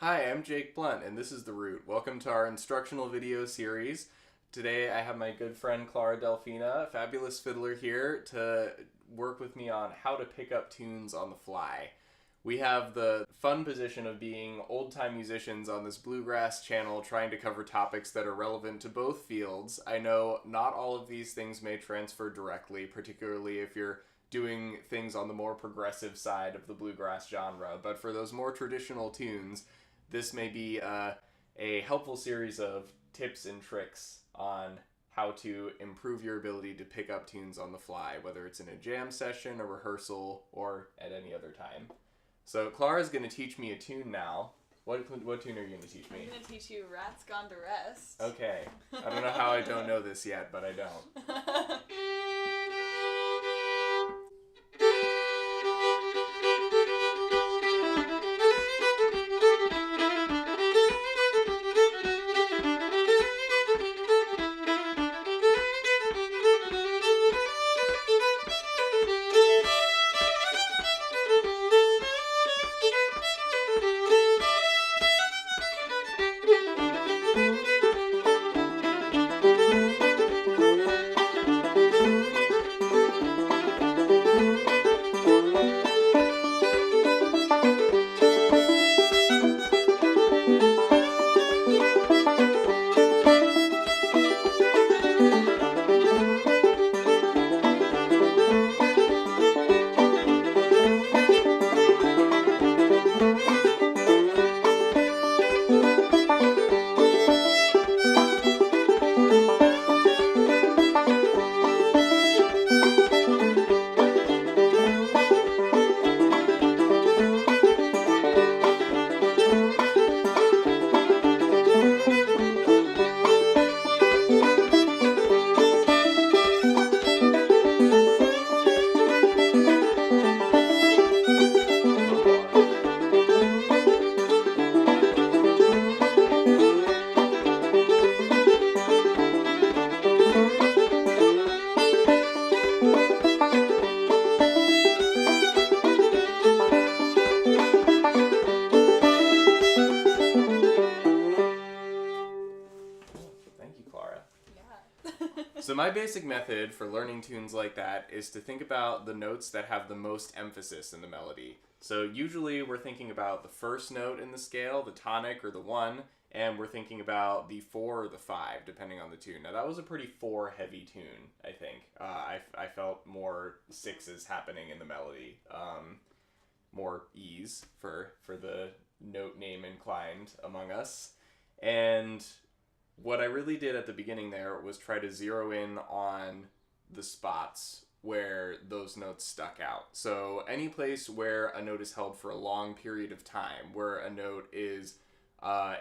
Hi, I'm Jake Blount, and this is The Root. Welcome to our instructional video series. Today I have my good friend Clara Delfina, a fabulous fiddler, here to work with me on how to pick up tunes on the fly. We have the fun position of being old-time musicians on this Bluegrass channel trying to cover topics that are relevant to both fields. I know not all of these things may transfer directly, particularly if you're doing things on the more progressive side of the Bluegrass genre, but for those more traditional tunes, this may be a helpful series of tips and tricks on how to improve your ability to pick up tunes on the fly, whether it's in a jam session, a rehearsal, or at any other time. So Clara's going to teach me a tune now. What tune are you going to teach me? I'm going to teach you Rat's Gone to Rest. Okay. I don't know how I don't know this yet, but I don't. So my basic method for learning tunes like that is to think about the notes that have the most emphasis in the melody. So usually we're thinking about the first note in the scale, the tonic or the 1, and we're thinking about the 4 or the 5, depending on the tune. Now that was a pretty 4-heavy tune, I think. I felt more 6s happening in the melody. More E's for the note name inclined among us. And what I really did at the beginning there was try to zero in on the spots where those notes stuck out. So any place where a note is held for a long period of time, where a note is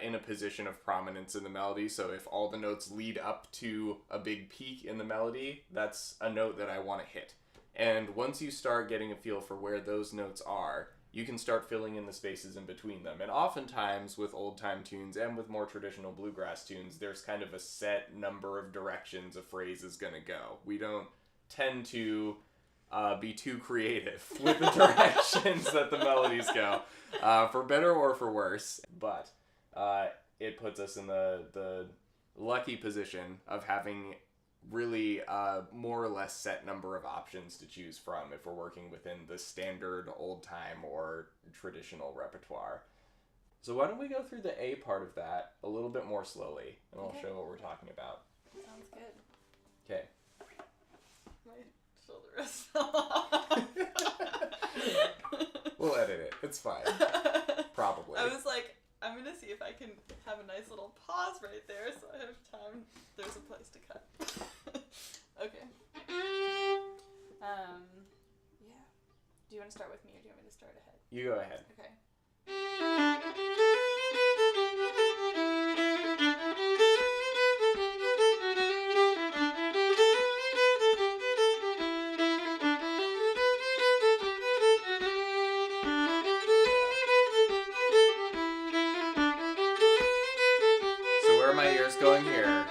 in a position of prominence in the melody. So if all the notes lead up to a big peak in the melody, that's a note that I want to hit. And once you start getting a feel for where those notes are, you can start filling in the spaces in between them. And oftentimes with old-time tunes and with more traditional bluegrass tunes, there's kind of a set number of directions a phrase is going to go. We don't tend to be too creative with the directions that the melodies go, for better or for worse. But it puts us in the lucky position of having really more or less set number of options to choose from if we're working within the standard old time or traditional repertoire. So why don't we go through the A part of that a little bit more slowly, and I'll show what we're talking about. Sounds good. Okay. My shoulder is fell off. We'll edit it. It's fine. Probably. I was like, I'm going to see if I can have a nice little pause right there so I have time. There's a place to cut. Okay. Yeah. Do you want to start with me or do you want me to start ahead? You go ahead. Okay. So where are my ears going here?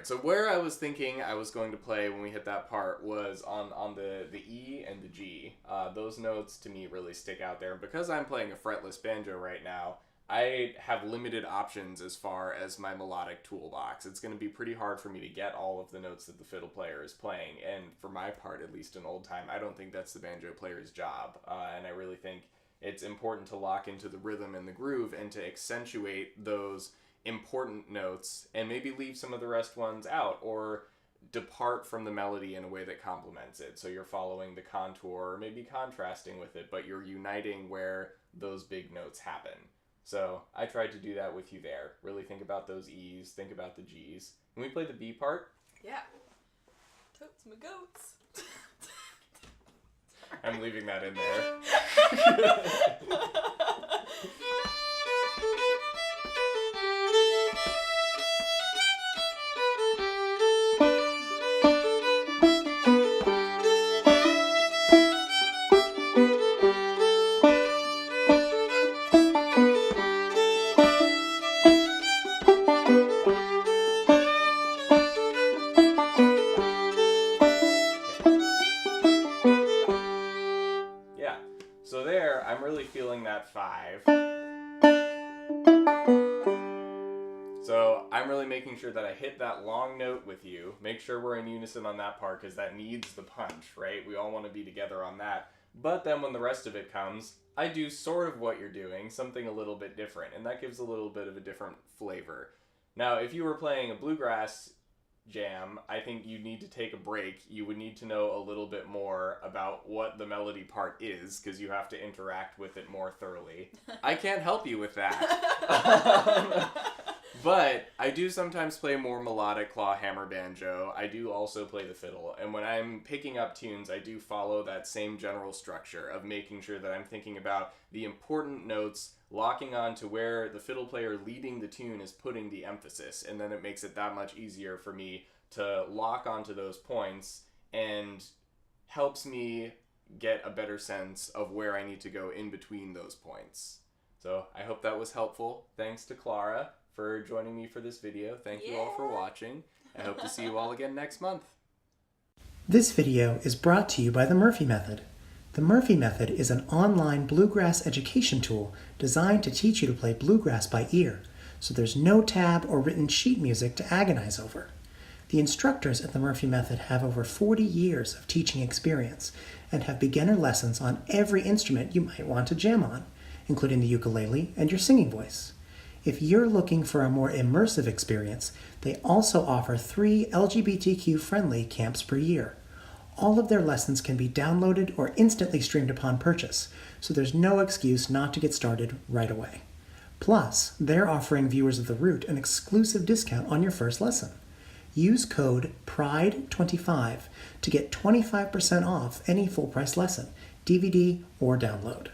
Alright, so where I was thinking I was going to play when we hit that part was on the E and the G. Those notes to me really stick out there. And because I'm playing a fretless banjo right now, I have limited options as far as my melodic toolbox. It's going to be pretty hard for me to get all of the notes that the fiddle player is playing. And for my part, at least in old time, I don't think that's the banjo player's job. And I really think it's important to lock into the rhythm and the groove and to accentuate those important notes and maybe leave some of the rest ones out or depart from the melody in a way that complements it. So you're following the contour or maybe contrasting with it, but you're uniting where those big notes happen. So I tried to do that with you there. Really think about those E's, think about the G's. Can we play the B part? Yeah. Totes my goats. I'm leaving that in there. So there, I'm really feeling that 5. So I'm really making sure that I hit that long note with you. Make sure we're in unison on that part because that needs the punch, right? We all want to be together on that. But then when the rest of it comes, I do sort of what you're doing, something a little bit different, and that gives a little bit of a different flavor. Now, if you were playing a bluegrass jam, I think you need to take a break. You would need to know a little bit more about what the melody part is because you have to interact with it more thoroughly. I can't help you with that. But I do sometimes play more melodic claw hammer banjo. I do also play the fiddle. And when I'm picking up tunes, I do follow that same general structure of making sure that I'm thinking about the important notes, locking on to where the fiddle player leading the tune is putting the emphasis. And then it makes it that much easier for me to lock onto those points and helps me get a better sense of where I need to go in between those points. So I hope that was helpful. Thanks to Clara for joining me for this video. Thank you all for watching. I hope to see you all again next month. This video is brought to you by the Murphy Method. The Murphy Method is an online bluegrass education tool designed to teach you to play bluegrass by ear, so there's no tab or written sheet music to agonize over. The instructors at the Murphy Method have over 40 years of teaching experience and have beginner lessons on every instrument you might want to jam on, including the ukulele and your singing voice. If you're looking for a more immersive experience, they also offer 3 LGBTQ-friendly camps per year. All of their lessons can be downloaded or instantly streamed upon purchase, so there's no excuse not to get started right away. Plus, they're offering viewers of The Root an exclusive discount on your first lesson. Use code PRIDE25 to get 25% off any full-price lesson, DVD or download.